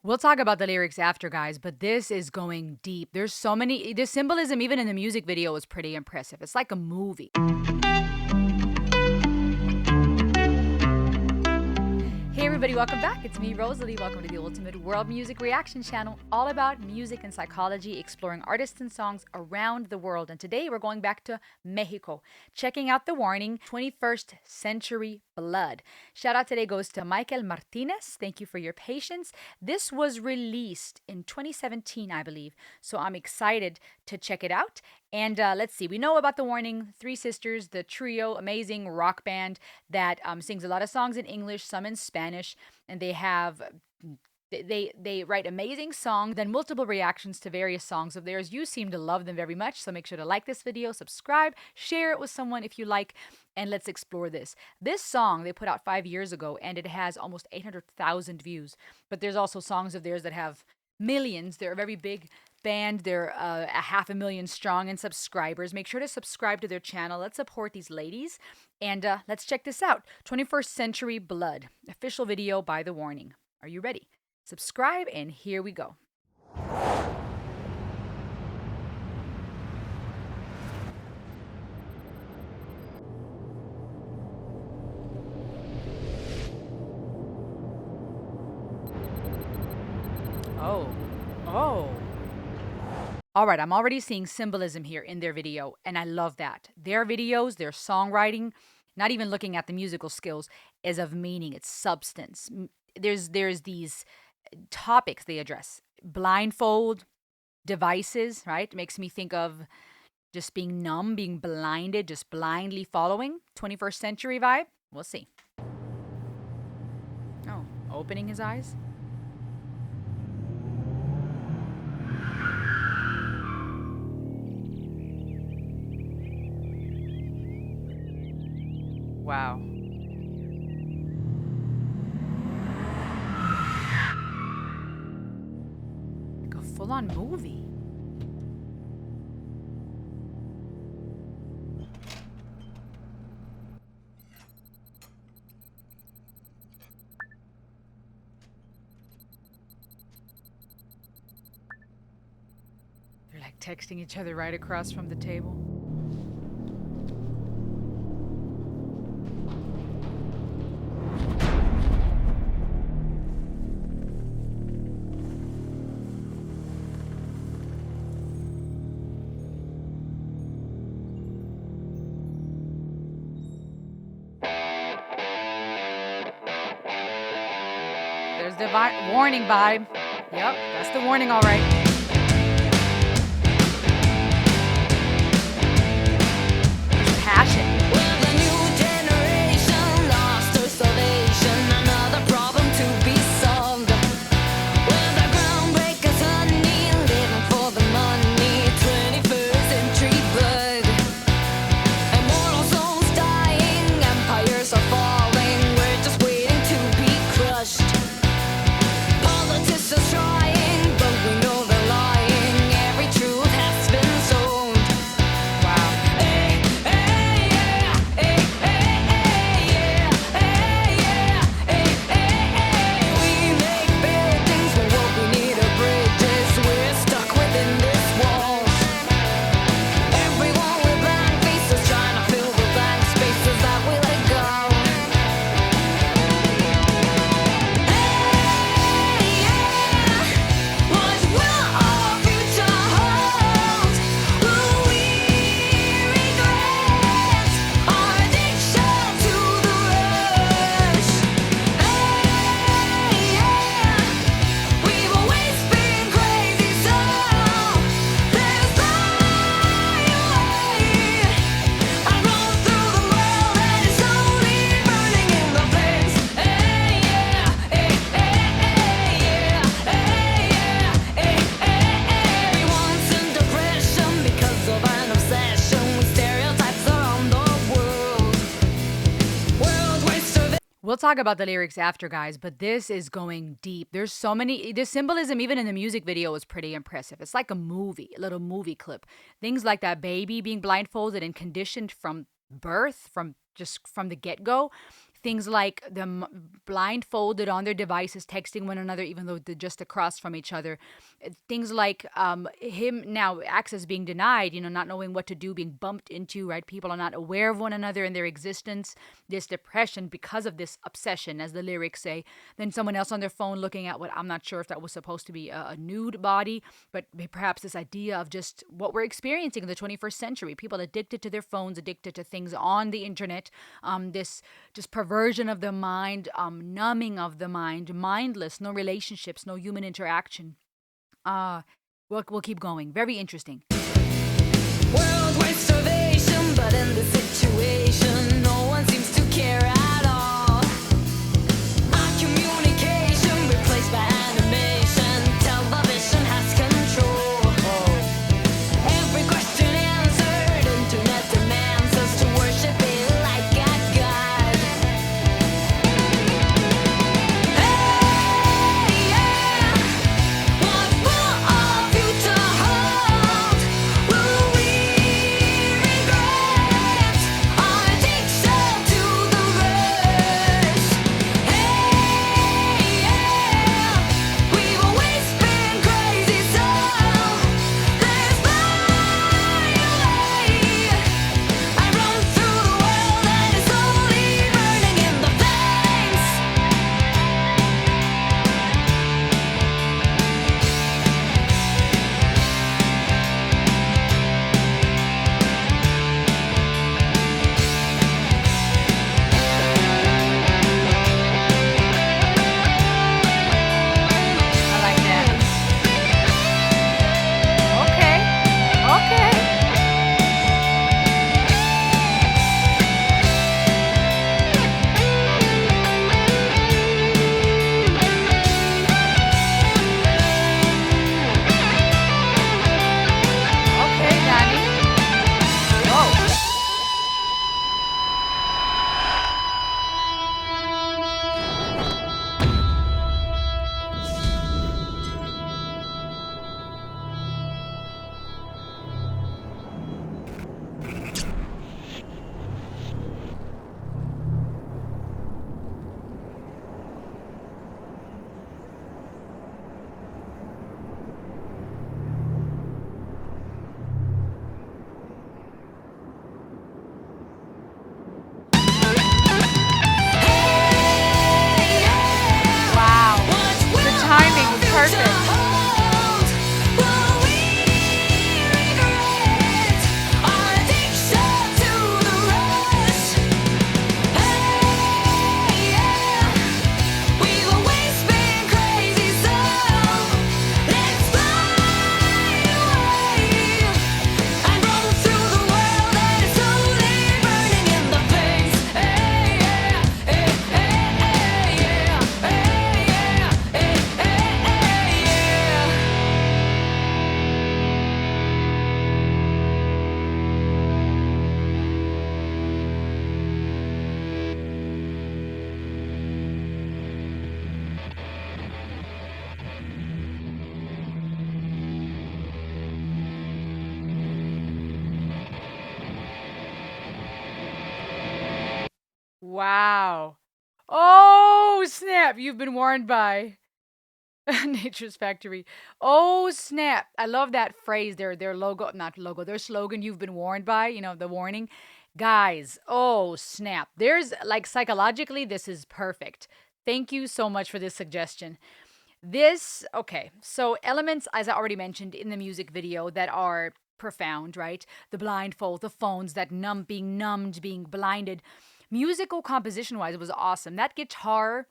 We'll talk about the lyrics after, guys, but this is going deep. There's so many, the symbolism, even in the music video, is pretty impressive. It's like a movie. Hey everybody, welcome back. It's me, Rosalie. Welcome to the Ultimate World Music Reaction channel, all about music and psychology, exploring artists and songs around the world. And today we're going back to Mexico, checking out the warning, 21st Century Blood. Shout out today goes to Michael Martinez. Thank you for your patience. This was released in 2017, I believe. So I'm excited to check it out. And let's see, we know about the warning. Three Sisters, the trio, amazing rock band that sings a lot of songs in English, some in Spanish, and they write amazing songs, then multiple reactions to various songs of theirs. You seem to love them very much, so make sure to like this video, subscribe, share it with someone if you like, and let's explore this. This song they put out 5 years ago, and it has almost 800,000 views. But there's also songs of theirs that have millions. They're a very big band. They're a 500,000 strong in subscribers. Make sure to subscribe to their channel. Let's support these ladies. And let's check this out. 21st Century Blood. Official video by The Warning. Are you ready? Subscribe, and here we go. Oh. Oh. All right, I'm already seeing symbolism here in their video, and I love that. Their videos, their songwriting, not even looking at the musical skills, is of meaning, it's substance. There's these topics they address. Blindfold, devices, right? Makes me think of just being numb, being blinded, just blindly following. 21st century vibe. We'll see. Oh, opening his eyes. Wow. Like a full-on movie. They're like texting each other right across from the table. There's the warning vibe. Yep, that's the warning, all right. Passion. Well, the new generation lost her salvation. Another problem to be solved. Well, the groundbreakers, honey, living for the money. 21st century blood. Immortal souls dying, empires are falling. We're just waiting to be crushed. Politicians trying, but we know they're lying. Every truth has been sold. Wow. Hey, hey, yeah. Hey, hey, hey, yeah. Hey, yeah. Hey, hey, hey. We make buildings, but what we need are bridges. We're stuck within this wall. Everyone with blank faces trying to fill the blank spaces that we let go. Hey, yeah. What will our future hold? Will we regret our addiction to the rush? Hey, yeah. We've always been crazy, so let's fly away and roll through the world that is slowly burning in the flames. Hey, yeah. Hey, hey, hey, yeah. Hey, yeah. Hey, hey, hey. Everyone's in depression because of an obsession with stereotypes around the world. World waster. We'll talk about the lyrics after, guys, but this is going deep. There's so many, the symbolism, even in the music video, is pretty impressive. It's like a movie, a little movie clip. Things like that baby being blindfolded and conditioned from birth, from the get-go. Things like them blindfolded on their devices, texting one another, even though they're just across from each other. Things like him now access being denied, not knowing what to do, being bumped into, right? People are not aware of one another and their existence. This depression because of this obsession, as the lyrics say. Then someone else on their phone looking at what I'm not sure if that was supposed to be a nude body, but perhaps this idea of just what we're experiencing in the 21st century. People addicted to their phones, addicted to things on the internet. This just perversion of the mind, numbing of the mind, mindless, no relationships, no human interaction. Uh, we'll keep going. Very interesting. Worldwide starvation, but in this situation, no one seems to care at all. Our communication replaced by animation, television has control. Every question answered, internet demands us to worship it like a god. Hey, yeah, what will our future hold? Will we regret our addiction to the rush? Hey, yeah, we've always been crazy, so let's fly away. I run through the world and it's slowly burning in the flames. I like that. Okay. Okay. Okay, Danny. Go. Wow. The timing was perfect. Wow. Oh, snap. You've been warned by Nature's Factory. Oh, snap. I love that phrase, their logo, not logo, their slogan, you've been warned by, the warning. Guys, oh, snap. There's like psychologically, this is perfect. Thank you so much for this suggestion. Okay, so elements, as I already mentioned in the music video, that are profound, right? The blindfold, the phones, that being numbed, being blinded. Musical composition wise, it was awesome. That guitar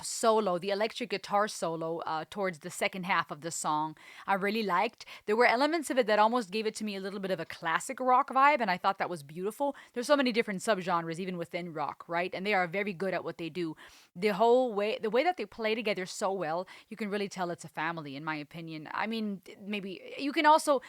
solo, the electric guitar solo towards the second half of the song, I really liked. There were elements of it that almost gave it to me a little bit of a classic rock vibe, and I thought that was beautiful. There's so many different subgenres even within rock, right? And they are very good at what they do. The way that they play together so well, you can really tell it's a family, in my opinion. I mean, maybe you can also,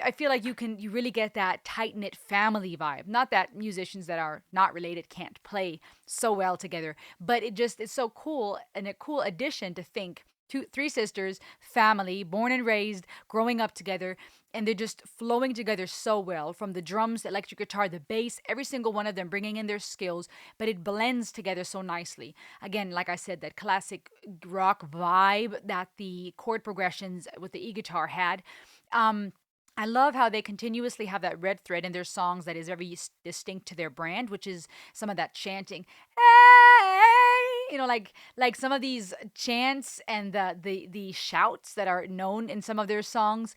I feel like you really get that tight knit family vibe. Not that musicians that are not related can't play so well together, but it's so cool and a cool addition to think three sisters, family, born and raised, growing up together, and they're just flowing together so well from the drums, the electric guitar, the bass, every single one of them bringing in their skills, but it blends together so nicely. Again, like I said, that classic rock vibe that the chord progressions with the e-guitar had. Um, I love how they continuously have that red thread in their songs that is very distinct to their brand, which is some of that chanting. Hey, like some of these chants and the shouts that are known in some of their songs,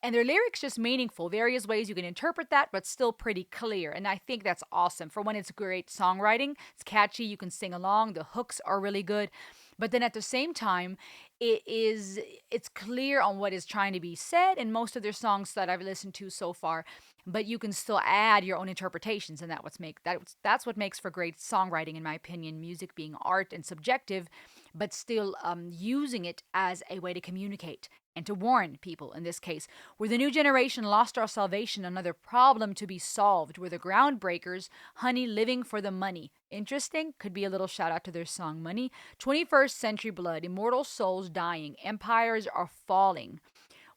and their lyrics just meaningful. Various ways you can interpret that, but still pretty clear. And I think that's awesome. For one, it's great songwriting. It's catchy. You can sing along. The hooks are really good. But then at the same time, it's clear on what is trying to be said in most of their songs that I've listened to so far. But you can still add your own interpretations, and that's what makes for great songwriting, in my opinion. Music being art and subjective, but still using it as a way to communicate and to warn people in this case. Where the new generation lost our salvation, another problem to be solved. We're the groundbreakers, honey living for the money. Interesting. Could be a little shout out to their song Money. 21st century blood, immortal souls dying, empires are falling.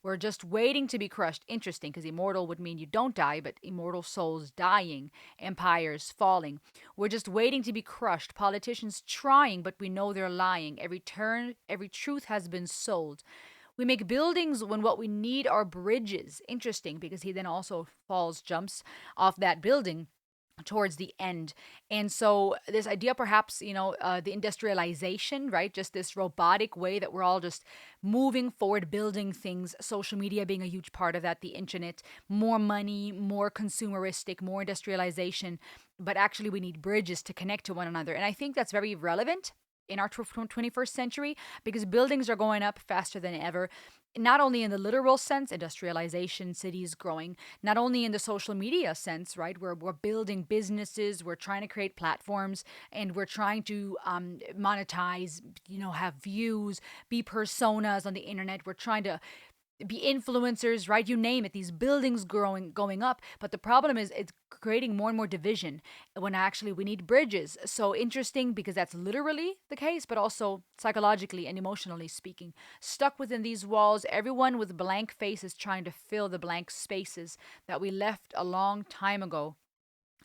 We're just waiting to be crushed. Interesting, because immortal would mean you don't die, but immortal souls dying, empires falling. We're just waiting to be crushed. Politicians trying, but we know they're lying. Every turn, every truth has been sold. We make buildings when what we need are bridges. Interesting, because he then also jumps off that building towards the end. And so this idea, perhaps, the industrialization, right? Just this robotic way that we're all just moving forward, building things, social media being a huge part of that, the internet, more money, more consumeristic, more industrialization. But actually, we need bridges to connect to one another. And I think that's very relevant in our 21st century, because buildings are going up faster than ever, not only in the literal sense, industrialization, cities growing, not only in the social media sense, right? We're building businesses, we're trying to create platforms, and we're trying to monetize, have views, be personas on the internet. We're trying to be influencers, right? You name it. These buildings going up, but the problem is it's creating more and more division when actually we need bridges. So interesting, because that's literally the case, but also psychologically and emotionally speaking. Stuck within these walls, everyone with blank faces trying to fill the blank spaces that we left a long time ago.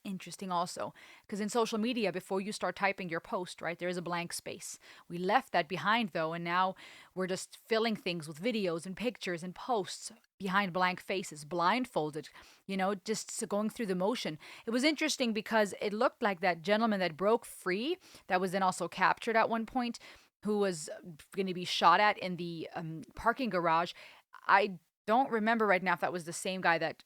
Interesting also, because in social media, before you start typing your post, right, there is a blank space. We left that behind though, and now we're just filling things with videos and pictures and posts behind blank faces, blindfolded, just going through the motion. It was interesting because it looked like that gentleman that broke free, that was then also captured at one point, who was going to be shot at in the parking garage. I don't remember right now if that was the same guy that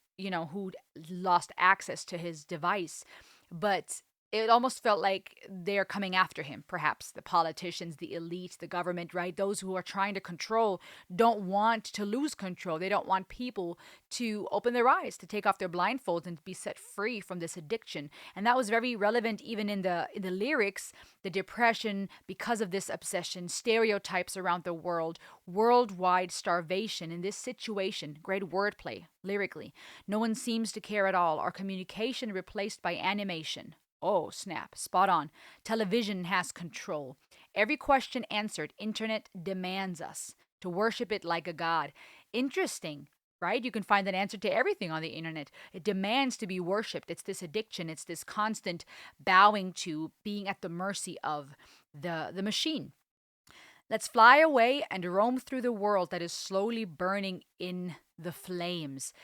who lost access to his device, but it almost felt like they're coming after him. Perhaps the politicians, the elite, the government, right? Those who are trying to control don't want to lose control. They don't want people to open their eyes, to take off their blindfolds and be set free from this addiction. And that was very relevant even in the lyrics, the depression because of this obsession, stereotypes around the world, worldwide starvation in this situation. Great wordplay lyrically. No one seems to care at all. Our communication replaced by animation. Oh, snap. Spot on. Television has control. Every question answered. Internet demands us to worship it like a god. Interesting, right? You can find an answer to everything on the internet. It demands to be worshipped. It's this addiction. It's this constant bowing to, being at the mercy of the machine. Let's fly away and roam through the world that is slowly burning in the flames.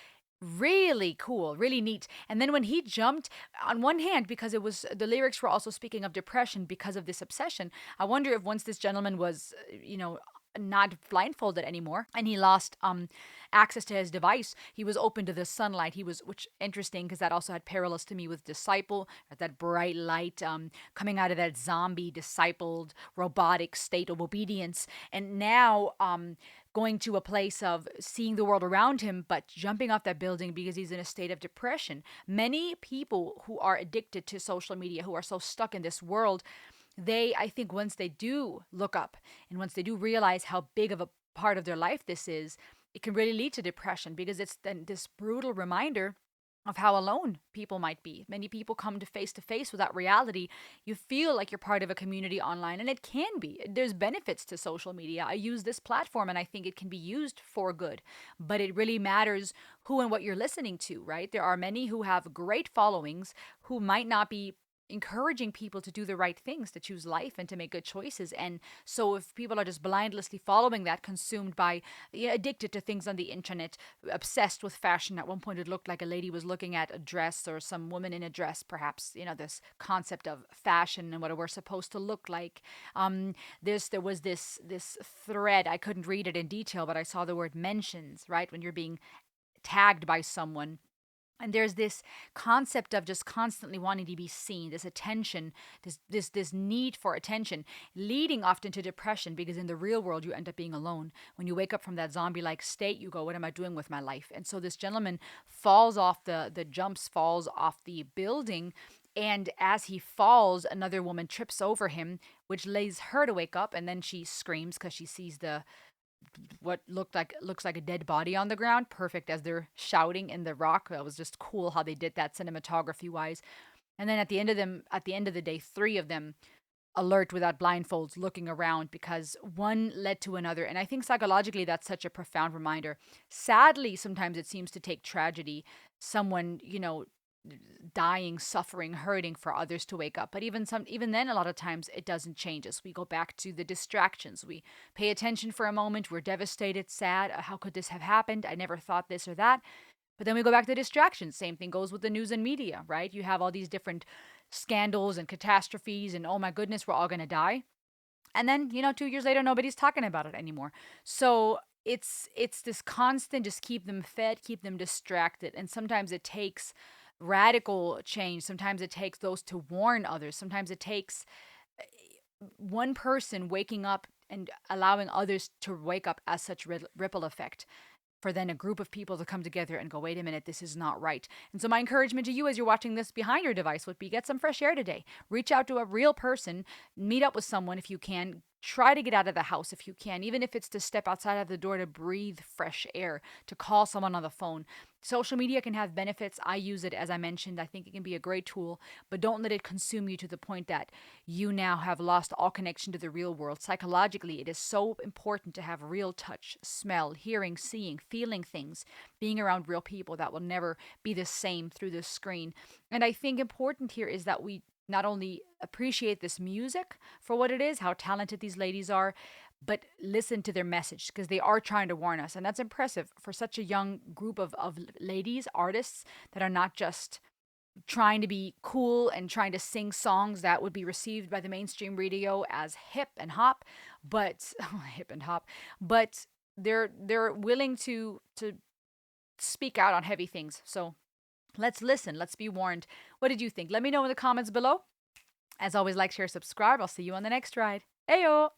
Really cool, really neat. And then when he jumped, on one hand, because it was the lyrics were also speaking of depression because of this obsession. I wonder if once this gentleman was, not blindfolded anymore and he lost access to his device, he was open to the sunlight. Which interesting, because that also had parallels to me with Disciple, that bright light coming out of that zombie discipled robotic state of obedience. And now going to a place of seeing the world around him, but jumping off that building because he's in a state of depression. Many people who are addicted to social media, who are so stuck in this world, I think once they do look up and once they do realize how big of a part of their life this is, it can really lead to depression, because it's then this brutal reminder of how alone people might be. Many people come to face with that reality. You feel like you're part of a community online, and it can be. There's benefits to social media. I use this platform and I think it can be used for good, but it really matters who and what you're listening to, right? There are many who have great followings who might not be encouraging people to do the right things, to choose life and to make good choices. And so if people are just blindlessly following that, consumed by, yeah, addicted to things on the internet, obsessed with fashion. At one point it looked like a lady was looking at a dress, or some woman in a dress, perhaps, this concept of fashion and what we're supposed to look like. There was this thread. I couldn't read it in detail, but I saw the word mentions, right? When you're being tagged by someone, and there's this concept of just constantly wanting to be seen, this attention, this need for attention, leading often to depression, because in the real world you end up being alone. When you wake up from that zombie like state, you go, what am I doing with my life? And so this gentleman falls off falls off the building, and as he falls, another woman trips over him, which lays her to wake up, and then she screams because she sees the what looks like a dead body on the ground, perfect as they're shouting in the rock. That was just cool how they did that cinematography wise. And then at the end of the day, three of them alert without blindfolds, looking around, because one led to another. And I think psychologically that's such a profound reminder. Sadly, sometimes it seems to take tragedy, someone, dying, suffering, hurting, for others to wake up. But even then, a lot of times it doesn't change us. We go back to the distractions. We pay attention for a moment, we're devastated, sad. How could this have happened? I never thought this or that. But then we go back to distractions. Same thing goes with the news and media, right? You have all these different scandals and catastrophes, and oh my goodness, we're all going to die. And then, 2 years later, nobody's talking about it anymore. So it's this constant, just keep them fed, keep them distracted. And sometimes it takes radical change. Sometimes it takes those to warn others. Sometimes it takes one person waking up and allowing others to wake up as such ripple effect, for then a group of people to come together and go, wait a minute, this is not right. And so my encouragement to you as you're watching this behind your device would be, get some fresh air today. Reach out to a real person, meet up with someone if you can. Try to get out of the house if you can, even if it's to step outside of the door to breathe fresh air, to call someone on the phone. Social media can have benefits. I use it, as I mentioned. I think it can be a great tool, but don't let it consume you to the point that you now have lost all connection to the real world. Psychologically, it is so important to have real touch, smell, hearing, seeing, feeling things, being around real people that will never be the same through the screen. And I think important here is that we not only appreciate this music for what it is, how talented these ladies are, but listen to their message, because they are trying to warn us. And that's impressive for such a young group of ladies, artists, that are not just trying to be cool and trying to sing songs that would be received by the mainstream radio as hip and hop, but hip and hop, but they're willing to speak out on heavy things. So let's listen. Let's be warned. What did you think? Let me know in the comments below. As always, like, share, subscribe. I'll see you on the next ride. Heyo!